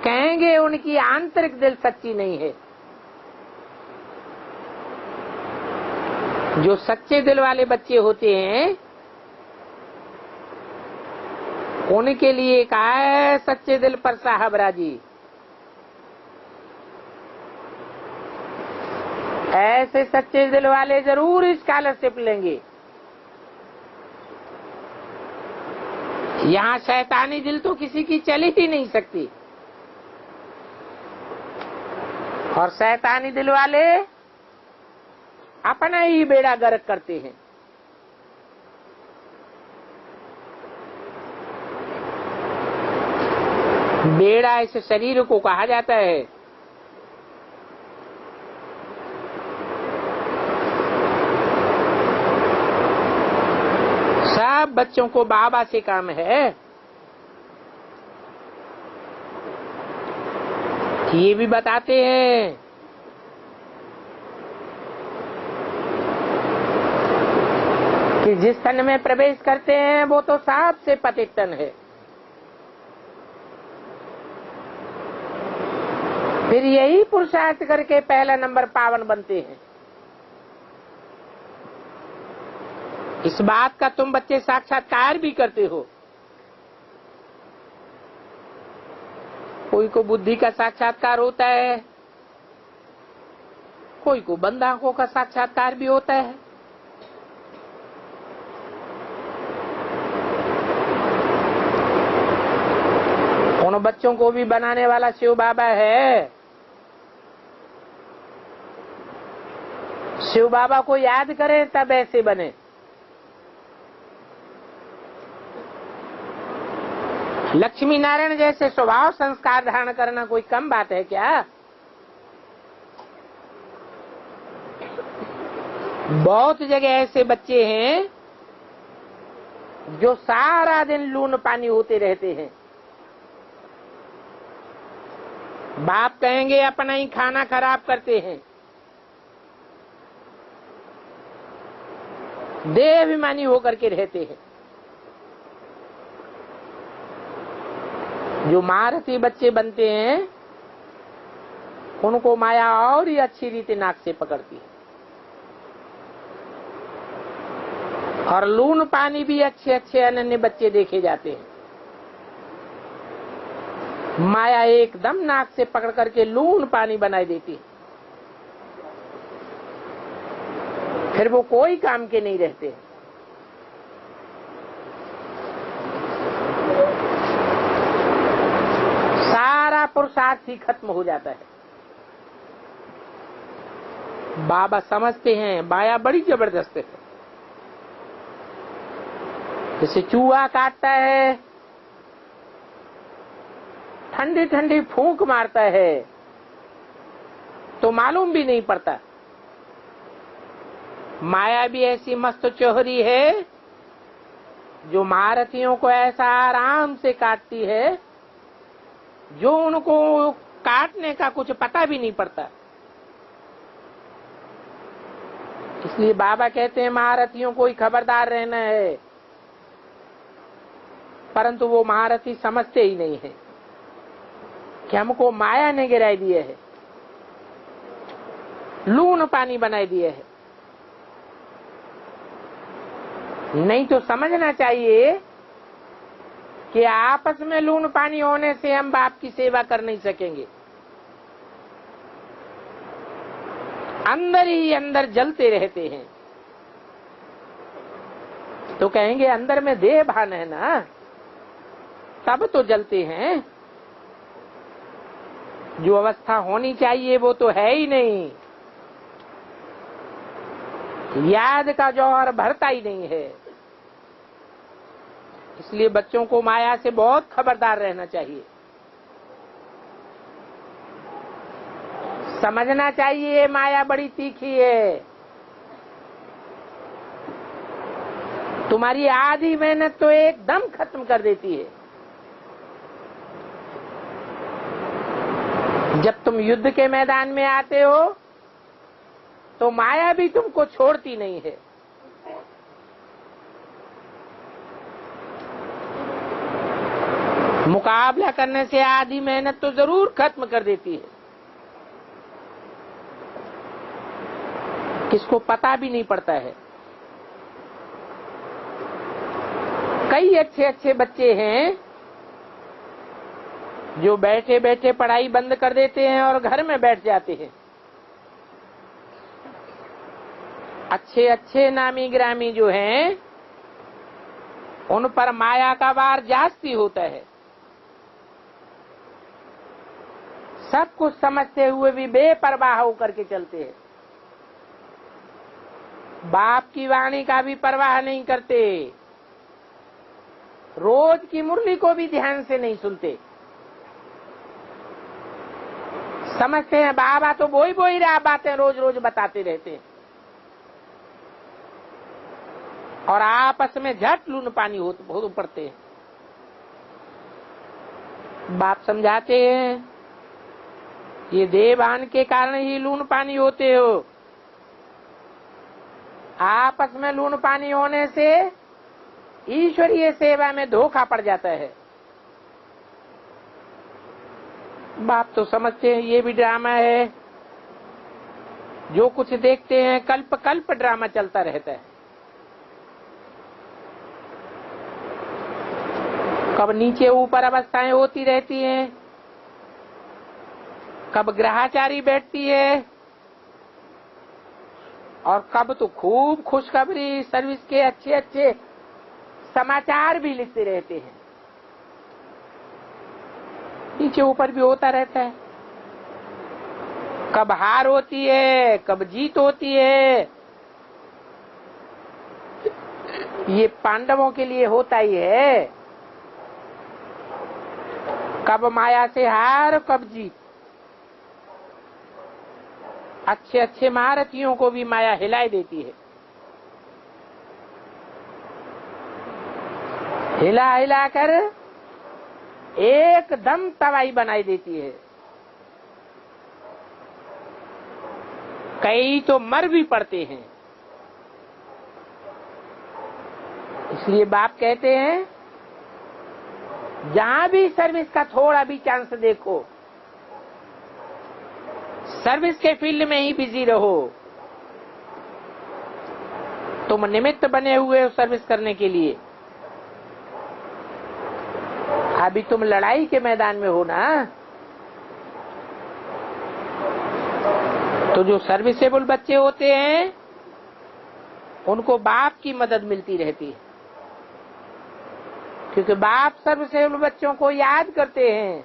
कहेंगे उनकी आंतरिक दिल सच्ची नहीं है। जो सच्चे दिल वाले बच्चे होते हैं उनके लिए कहा है सच्चे दिल पर साहब राजी। ऐसे सच्चे दिल वाले जरूर स्कॉलरशिप लेंगे। यहाँ शैतानी दिल तो किसी की चली ही नहीं सकती। और शैतानी दिल वाले अपना ही बेड़ा गर्क करते हैं। बेड़ा इस शरीर को कहा जाता है। सब बच्चों को बाबा से काम है। ये भी बताते हैं कि जिस तन में प्रवेश करते हैं वो तो सबसे पतित तन है। फिर यही पुरुषार्थ करके पहला नंबर पावन बनते हैं। इस बात का तुम बच्चे साक्षात्कार भी करते हो। कोई को बुद्धि का साक्षात्कार होता है, कोई को बंद आंखों का साक्षात्कार भी होता है। उन बच्चों को भी बनाने वाला शिव बाबा है। शिव बाबा को याद करें तब ऐसे बने। लक्ष्मी नारायण जैसे स्वभाव संस्कार धारण करना कोई कम बात है क्या? बहुत जगह ऐसे बच्चे हैं जो सारा दिन लून पानी होते रहते हैं। बाप कहेंगे अपना ही खाना खराब करते हैं, देहाभिमानी होकर के रहते हैं। जो महारथी बच्चे बनते हैं उनको माया और ही अच्छी रीति नाक से पकड़ती है, और लून पानी भी अच्छे अच्छे अनन्य बच्चे देखे जाते हैं। माया एकदम नाक से पकड़ करके लून पानी बनाई देती है, फिर वो कोई काम के नहीं रहते। सारा पुरुषार्थ ही खत्म हो जाता है। बाबा समझते हैं माया बड़ी जबरदस्त है। जैसे चूहा काटता है, ठंडी ठंडी फूंक मारता है तो मालूम भी नहीं पड़ता। माया भी ऐसी मस्त चोहरी है जो महारथियों को ऐसा आराम से काटती है जो उनको काटने का कुछ पता भी नहीं पड़ता। इसलिए बाबा कहते हैं महारथियों को ही खबरदार रहना है, परंतु वो महारथी समझते ही नहीं है कि हमको माया ने गिराई दिए है, लून पानी बनाए दिए है। नहीं तो समझना चाहिए कि आपस में लून पानी होने से हम बाप की सेवा कर नहीं सकेंगे। अंदर ही अंदर जलते रहते हैं। तो कहेंगे अंदर में देह भान है ना, तब तो जलते हैं। जो अवस्था होनी चाहिए वो तो है ही नहीं। याद का जौहर भरता ही नहीं है। इसलिए बच्चों को माया से बहुत खबरदार रहना चाहिए। समझना चाहिए माया बड़ी तीखी है। तुम्हारी आधी मेहनत तो एकदम खत्म कर देती है। जब तुम युद्ध के मैदान में आते हो तो माया भी तुमको छोड़ती नहीं है। मुकाबला करने से आधी मेहनत तो जरूर खत्म कर देती है। किसको पता भी नहीं पड़ता है। कई अच्छे अच्छे बच्चे हैं जो बैठे बैठे पढ़ाई बंद कर देते हैं और घर में बैठ जाते हैं। अच्छे अच्छे नामी ग्रामी जो हैं उन पर माया का वार जास्ती होता है। सब कुछ समझते हुए भी बेपरवाह होकर के चलते हैं। बाप की वाणी का भी परवाह नहीं करते। रोज की मुरली को भी ध्यान से नहीं सुनते। समझते हैं बाबा तो बोई रहा बातें रोज रोज बताते रहते हैं, और आपस में झट लून पानी हो पड़ते हैं। बाप समझाते हैं ये देवान के कारण ही लून पानी होते हो। आपस में लून पानी होने से ईश्वरीय सेवा में धोखा पड़ जाता है। बाप तो समझते हैं ये भी ड्रामा है। जो कुछ देखते हैं कल्प कल्प ड्रामा चलता रहता है। कब नीचे ऊपर अवस्थाएं होती रहती हैं, कब ग्रहाचारी बैठती है, और कब तो खूब खुशखबरी सर्विस के अच्छे अच्छे समाचार भी लिखते रहते हैं। नीचे ऊपर भी होता रहता है। कब हार होती है, कब जीत होती है। ये पांडवों के लिए होता ही है। कब माया से हार कब जीत। अच्छे अच्छे महारथियों को भी माया हिलाए देती है, हिला हिला कर एकदम तबाही बनाई देती है। कई तो मर भी पड़ते हैं। इसलिए बाप कहते हैं जहां भी सर्विस का थोड़ा भी चांस देखो, सर्विस के फील्ड में ही बिजी रहो। तुम निमित्त बने हुए हो सर्विस करने के लिए। अभी तुम लड़ाई के मैदान में हो ना, तो जो सर्विसेबल बच्चे होते हैं उनको बाप की मदद मिलती रहती है, क्योंकि बाप सर्विसेबल बच्चों को याद करते हैं।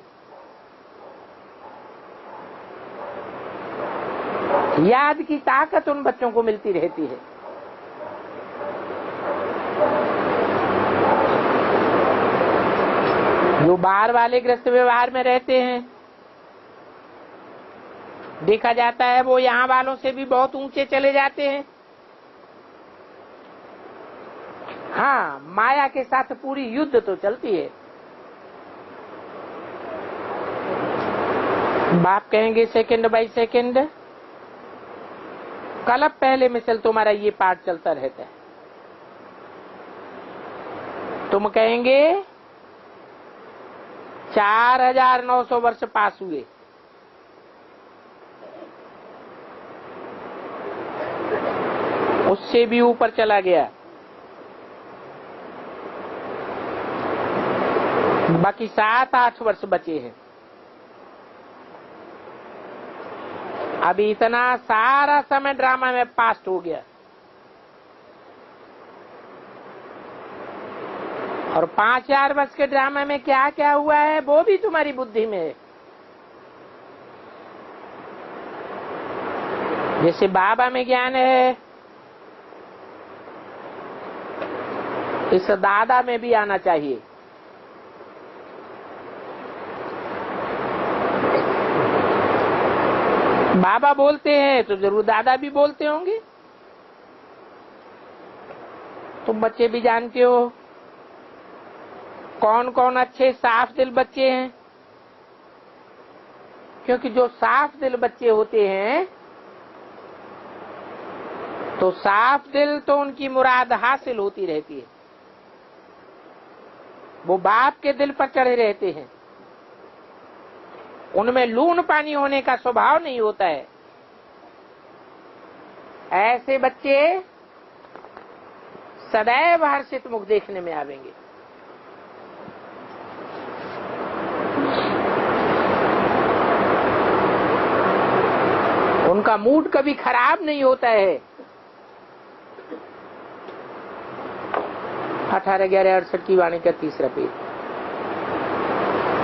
याद की ताकत उन बच्चों को मिलती रहती है। जो बाहर वाले ग्रस्त व्यवहार में रहते हैं, देखा जाता है वो यहाँ वालों से भी बहुत ऊंचे चले जाते हैं। हाँ, माया के साथ पूरी युद्ध तो चलती है। बाप कहेंगे सेकंड बाय सेकंड, कल पहले मिसल तुम्हारा ये पाठ चलता रहता है। तुम कहेंगे 4900 वर्ष पास हुए, उससे भी ऊपर चला गया, बाकी 7-8 वर्ष बचे हैं। अभी इतना सारा समय ड्रामा में पास्ट हो गया, और 5-4 वर्ष के ड्रामा में क्या क्या हुआ है वो भी तुम्हारी बुद्धि में है। जैसे बाबा में ज्ञान है, इस दादा में भी आना चाहिए। बाबा बोलते हैं तो जरूर दादा भी बोलते होंगे। तुम बच्चे भी जानते हो कौन कौन अच्छे साफ दिल बच्चे हैं, क्योंकि जो साफ दिल बच्चे होते हैं तो साफ दिल तो उनकी मुराद हासिल होती रहती है। वो बाप के दिल पर चढ़े रहते हैं, उनमें लून पानी होने का स्वभाव नहीं होता है। ऐसे बच्चे सदैव हर्षित मुख देखने में आवेंगे। उनका मूड कभी खराब नहीं होता है। 18/11/68 की वाणी का 3रा पेज।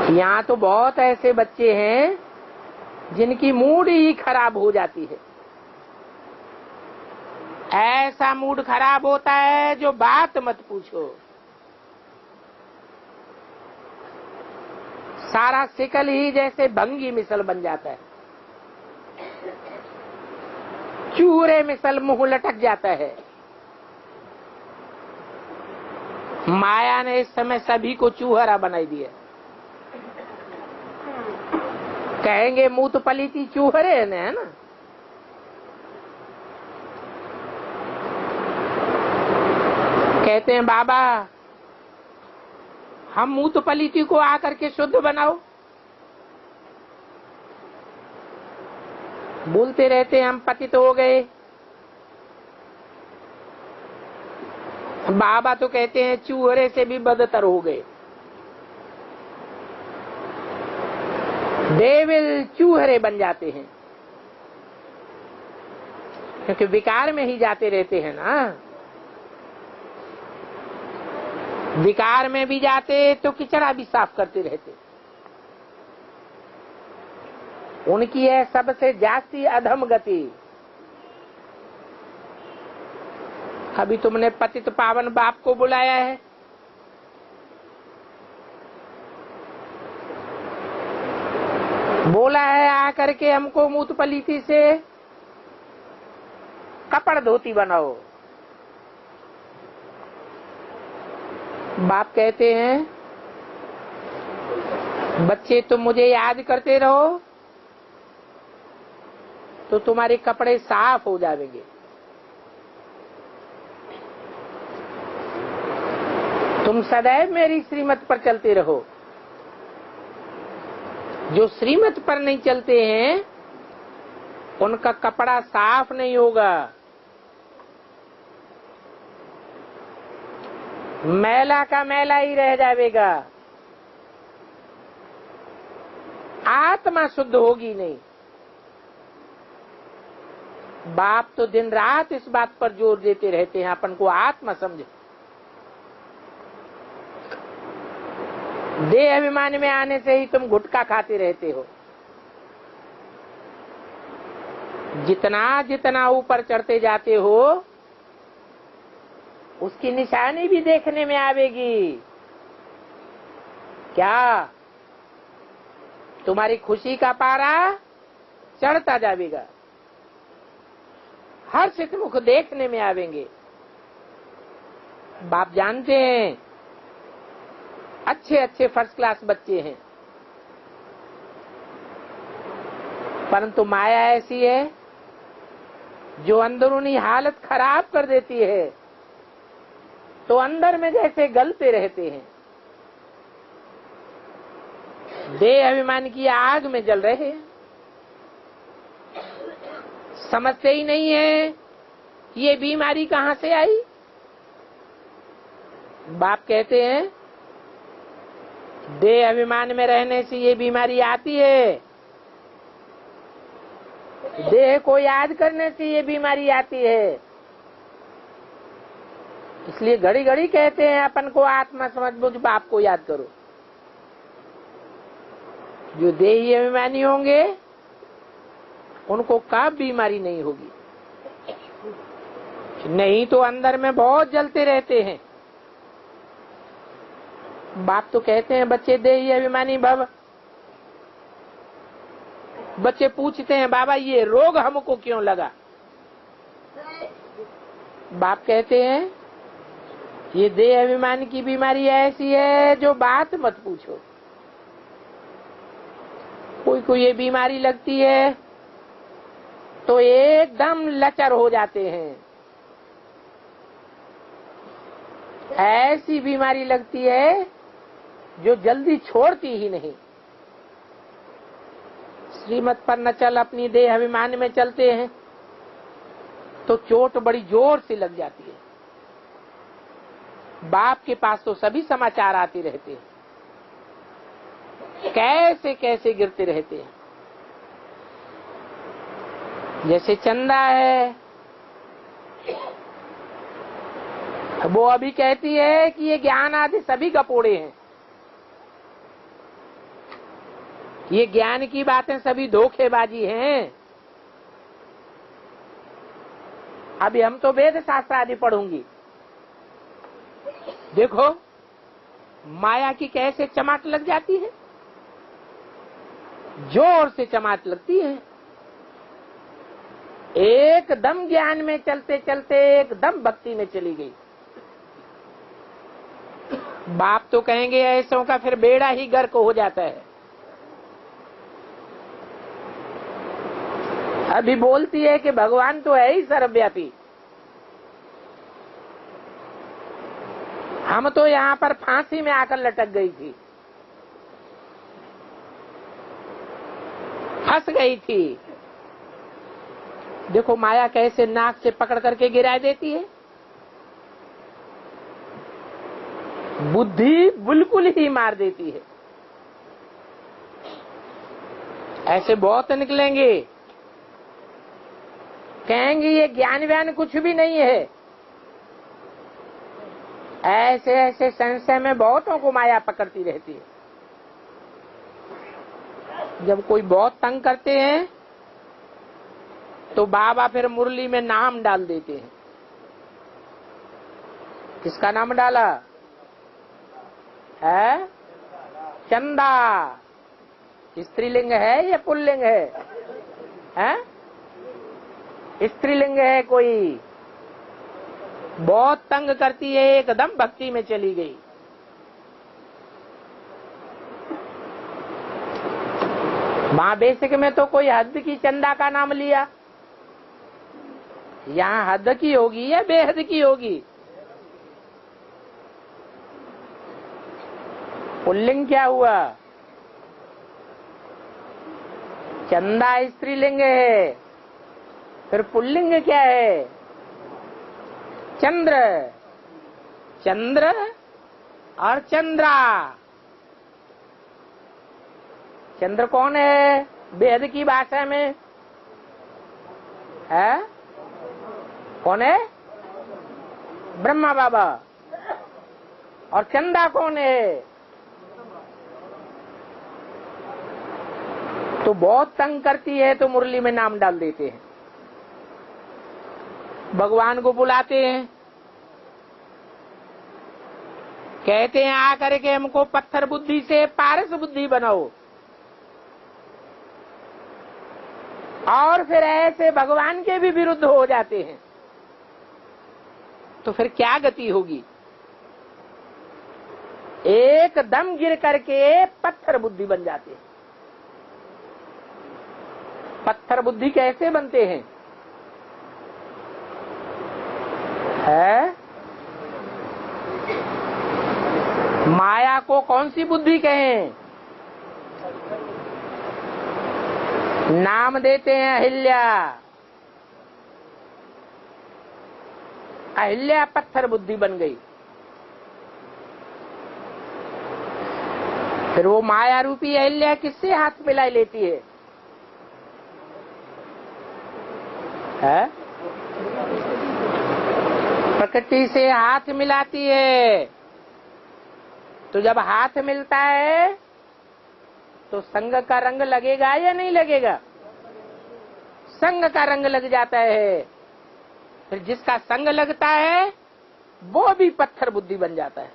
यहाँ तो बहुत ऐसे बच्चे हैं जिनकी मूड ही खराब हो जाती है। ऐसा मूड खराब होता है जो बात मत पूछो। सारा शिकल ही जैसे भंगी मिसल बन जाता है, चूरे मिसल मुंह लटक जाता है। माया ने इस समय सभी को चूहरा बनाई दिया। कहेंगे मुंह तो पलीती चूहरे ने, है ना। कहते हैं बाबा हम मुंह तो पलीती को आकर के शुद्ध बनाओ। बोलते रहते हैं हम पतित हो गए। बाबा तो कहते हैं चूहरे से भी बदतर हो गए। देविल चूहरे बन जाते हैं, क्योंकि विकार में ही जाते रहते हैं ना। विकार में भी जाते तो किचड़ा भी साफ करते रहते। उनकी है सबसे जास्ती अधम गति। अभी तुमने पतित पावन बाप को बुलाया है, बोला है आकर के हमको मूत पलीती से कपड़ धोती बनाओ। बाप कहते हैं बच्चे तुम मुझे याद करते रहो तो तुम्हारे कपड़े साफ हो जाएंगे। तुम सदैव मेरी श्रीमत पर चलते रहो। जो श्रीमत पर नहीं चलते हैं उनका कपड़ा साफ नहीं होगा, मैला का मैला ही रह जाएगा, आत्मा शुद्ध होगी नहीं। बाप तो दिन रात इस बात पर जोर देते रहते हैं अपन को आत्मा समझे। देह अभिमान में आने से ही तुम गुटखा खाते रहते हो। जितना जितना ऊपर चढ़ते जाते हो उसकी निशानी भी देखने में आवेगी। क्या तुम्हारी खुशी का पारा चढ़ता जाएगा, हर्षित मुख देखने में आवेंगे। बाप जानते हैं अच्छे अच्छे फर्स्ट क्लास बच्चे हैं, परंतु माया ऐसी है जो अंदरूनी हालत खराब कर देती है, तो अंदर में जैसे गलते रहते हैं। देह अभिमान की आग में जल रहे हैं, समझते ही नहीं है ये बीमारी कहां से आई। बाप कहते हैं देह अभिमान में रहने से ये बीमारी आती है, देह को याद करने से ये बीमारी आती है। इसलिए घड़ी घड़ी कहते हैं अपन को आत्मा समझ बुझ बाप को याद करो। जो देही अभिमानी होंगे उनको कब बीमारी नहीं होगी, नहीं तो अंदर में बहुत जलते रहते हैं। बाप तो कहते हैं बच्चे देही अभिमानी भव। बच्चे पूछते हैं बाबा ये रोग हमको क्यों लगा। बाप कहते हैं ये देह अभिमान की बीमारी ऐसी है जो बात मत पूछो। कोई को ये बीमारी लगती है तो एकदम लचर हो जाते हैं, ऐसी बीमारी लगती है जो जल्दी छोड़ती ही नहीं। श्रीमत पर न चल अपनी देह अभिमान में चलते हैं तो चोट बड़ी जोर से लग जाती है। बाप के पास तो सभी समाचार आते रहते हैं, कैसे कैसे गिरते रहते हैं। जैसे चंदा है, वो अभी कहती है कि ये ज्ञान आदि सभी कपोड़े हैं, ये ज्ञान की बातें सभी धोखेबाजी हैं। अभी हम तो वेद शास्त्र आदि पढ़ूंगी। देखो माया की कैसे चमाट लग जाती है, जोर से चमाट लगती है। एकदम ज्ञान में चलते चलते एकदम भक्ति में चली गई। बाप तो कहेंगे ऐसों का फिर बेड़ा ही गर्क हो जाता है। अभी बोलती है कि भगवान तो है ही सर्वव्यापी, हम तो यहाँ पर फांसी में आकर लटक गई थी, फंस गई थी। देखो माया कैसे नाक से पकड़ करके गिरा देती है। बुद्धि बिल्कुल ही मार देती है। ऐसे बहुत निकलेंगे, कहेंगे ये ज्ञान व्यान कुछ भी नहीं है। ऐसे ऐसे संशय में बहुतों को माया पकड़ती रहती है। जब कोई बहुत तंग करते हैं तो बाबा फिर मुरली में नाम डाल देते हैं। किसका नाम डाला है? चंदा। स्त्रीलिंग है या पुल्लिंग है? हैं? स्त्रीलिंग है कोई, बहुत तंग करती है, एकदम भक्ति में चली गई। माँ बेसिक में तो कोई हद की चंदा का नाम लिया, यहाँ हद की होगी या बेहद की होगी? पुल्लिंग क्या हुआ? चंदा स्त्रीलिंग है, फिर पुल्लिंग क्या है? चंद्र। चंद्र और चंद्रा। चंद्र कौन है वेद की भाषा में? है कौन है? ब्रह्मा बाबा। और चंदा कौन है? तो बहुत तंग करती है तो मुरली में नाम डाल देते हैं, भगवान को बुलाते हैं, कहते हैं आकर के हमको पत्थर बुद्धि से पारस बुद्धि बनाओ। और फिर ऐसे भगवान के भी विरुद्ध हो जाते हैं, तो फिर क्या गति होगी? एकदम गिर करके पत्थर बुद्धि बन जाते हैं। पत्थर बुद्धि कैसे बनते हैं? है माया को कौन सी बुद्धि कहें? नाम देते हैं अहिल्या। अहिल्या पत्थर बुद्धि बन गई। फिर वो माया रूपी अहिल्या किससे हाथ मिला लेती है? प्रकृति से हाथ मिलाती है। तो जब हाथ मिलता है तो संग का रंग लगेगा या नहीं लगेगा? संग का रंग लग जाता है। फिर जिसका संग लगता है वो भी पत्थर बुद्धि बन जाता है,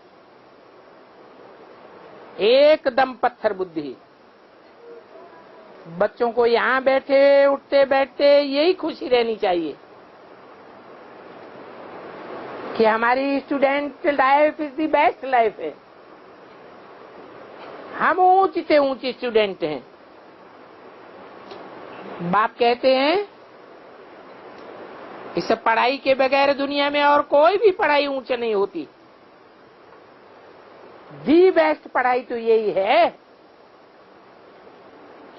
एकदम पत्थर बुद्धि। बच्चों को यहाँ बैठे उठते बैठते यही खुशी रहनी चाहिए कि हमारी student life is the best life है। हम ऊंचे से ऊंचे स्टूडेंट हैं। बाप कहते हैं इस पढ़ाई के बगैर दुनिया में और कोई भी पढ़ाई ऊंचे नहीं होती। दी बेस्ट पढ़ाई तो यही है,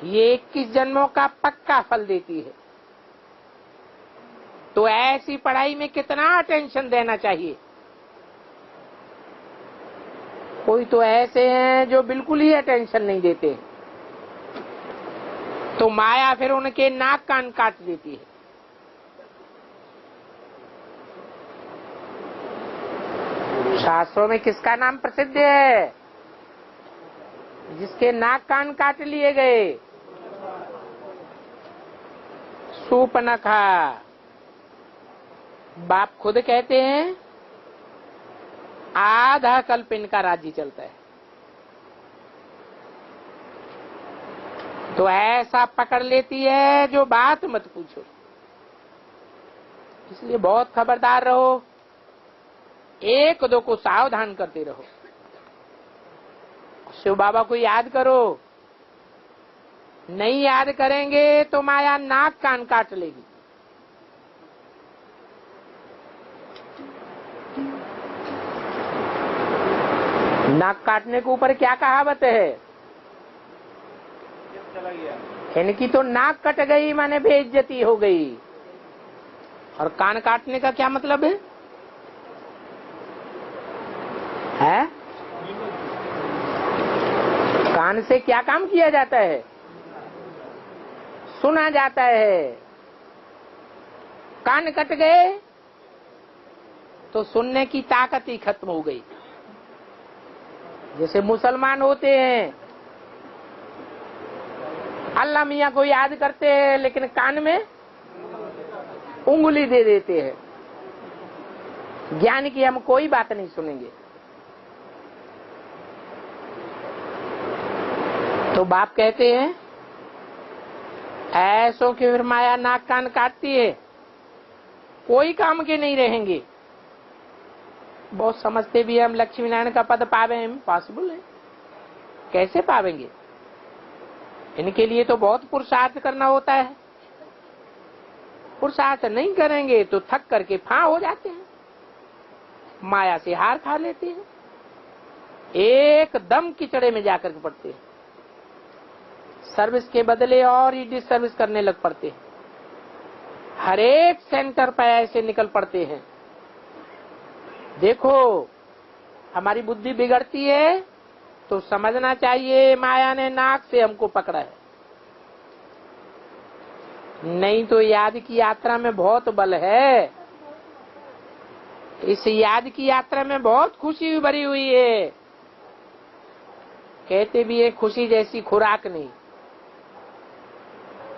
ये 21 जन्मों का पक्का फल देती है। तो ऐसी पढ़ाई में कितना अटेंशन देना चाहिए? कोई तो ऐसे हैं जो बिल्कुल ही अटेंशन नहीं देते, तो माया फिर उनके नाक कान काट देती है। शास्त्रों में किसका नाम प्रसिद्ध है जिसके नाक कान काट लिए गए? सूपनखा। बाप खुद कहते हैं आधा कल्प इनका राज्य चलता है। तो ऐसा पकड़ लेती है जो बात मत पूछो। इसलिए बहुत खबरदार रहो, एक दो को सावधान करते रहो। शिव बाबा को याद करो, नहीं याद करेंगे तो माया नाक कान काट लेगी। नाक काटने के ऊपर क्या कहावत है? इनकी तो नाक कट गई माने बेइज्जती हो गई। और कान काटने का क्या मतलब है? कान से क्या काम किया जाता है? सुना जाता है। कान कट गए तो सुनने की ताकत ही खत्म हो गई। जैसे मुसलमान होते हैं, अल्लाह मियाँ को याद करते हैं लेकिन कान में उंगली दे देते हैं, ज्ञान की हम कोई बात नहीं सुनेंगे। तो बाप कहते हैं ऐसों की फिर माया नाक कान काटती है, कोई काम के नहीं रहेंगे। बहुत समझते भी हम लक्ष्मी नारायण का पद पावे, इम्पॉसिबल है, कैसे पावेंगे? इनके लिए तो बहुत पुरुषार्थ करना होता है। पुरुषार्थ नहीं करेंगे तो थक करके फां हो जाते हैं, माया से हार खा लेते हैं, एकदम कीचड़े में जाकर के पड़ते हैं, सर्विस के बदले और ही डिसर्विस करने लग पड़ते हैं। हर एक सेंटर पर ऐसे निकल पड़ते हैं। देखो हमारी बुद्धि बिगड़ती है तो समझना चाहिए माया ने नाक से हमको पकड़ा है, नहीं तो याद की यात्रा में बहुत बल है। इस याद की यात्रा में बहुत खुशी भरी हुई है। कहते भी है खुशी जैसी खुराक नहीं।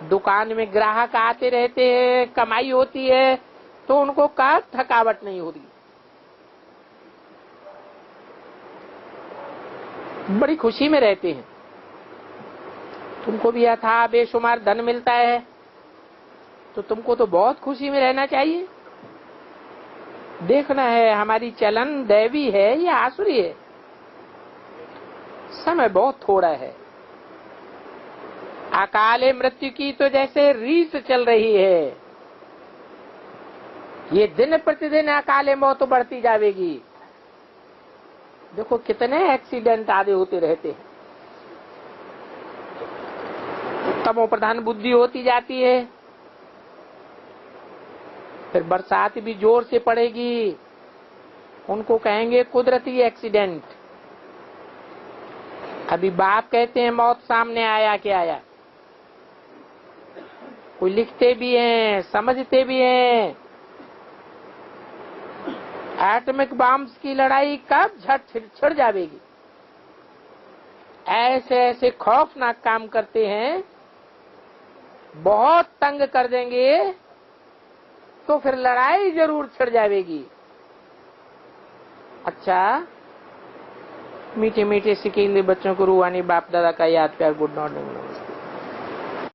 दुकान में ग्राहक आते रहते हैं, कमाई होती है तो उनको का थकावट नहीं होती, बड़ी खुशी में रहते हैं। तुमको भी अथाह बेशुमार धन मिलता है तो तुमको तो बहुत खुशी में रहना चाहिए। देखना है हमारी चलन दैवी है या आसुरी है। समय बहुत थोड़ा है। अकाले मृत्यु की तो जैसे रीस चल रही है, ये दिन प्रतिदिन अकाले मौत बढ़ती जाएगी। देखो कितने एक्सीडेंट आदि होते रहते हैं। तमो प्रधान बुद्धि होती जाती है, फिर बरसात भी जोर से पड़ेगी, उनको कहेंगे कुदरती एक्सीडेंट। अभी बाप कहते हैं मौत सामने आया क्या आया, कोई लिखते भी हैं, समझते भी हैं। एटॉमिक बॉम्ब्स की लड़ाई कब झट छिड़ जाएगी। ऐसे ऐसे खौफनाक काम करते हैं, बहुत तंग कर देंगे तो फिर लड़ाई जरूर छिड़ जाएगी। अच्छा, मीठे मीठे सिकीले बच्चों को रूहानी बाप दादा का याद प्यार, गुड मॉर्निंग।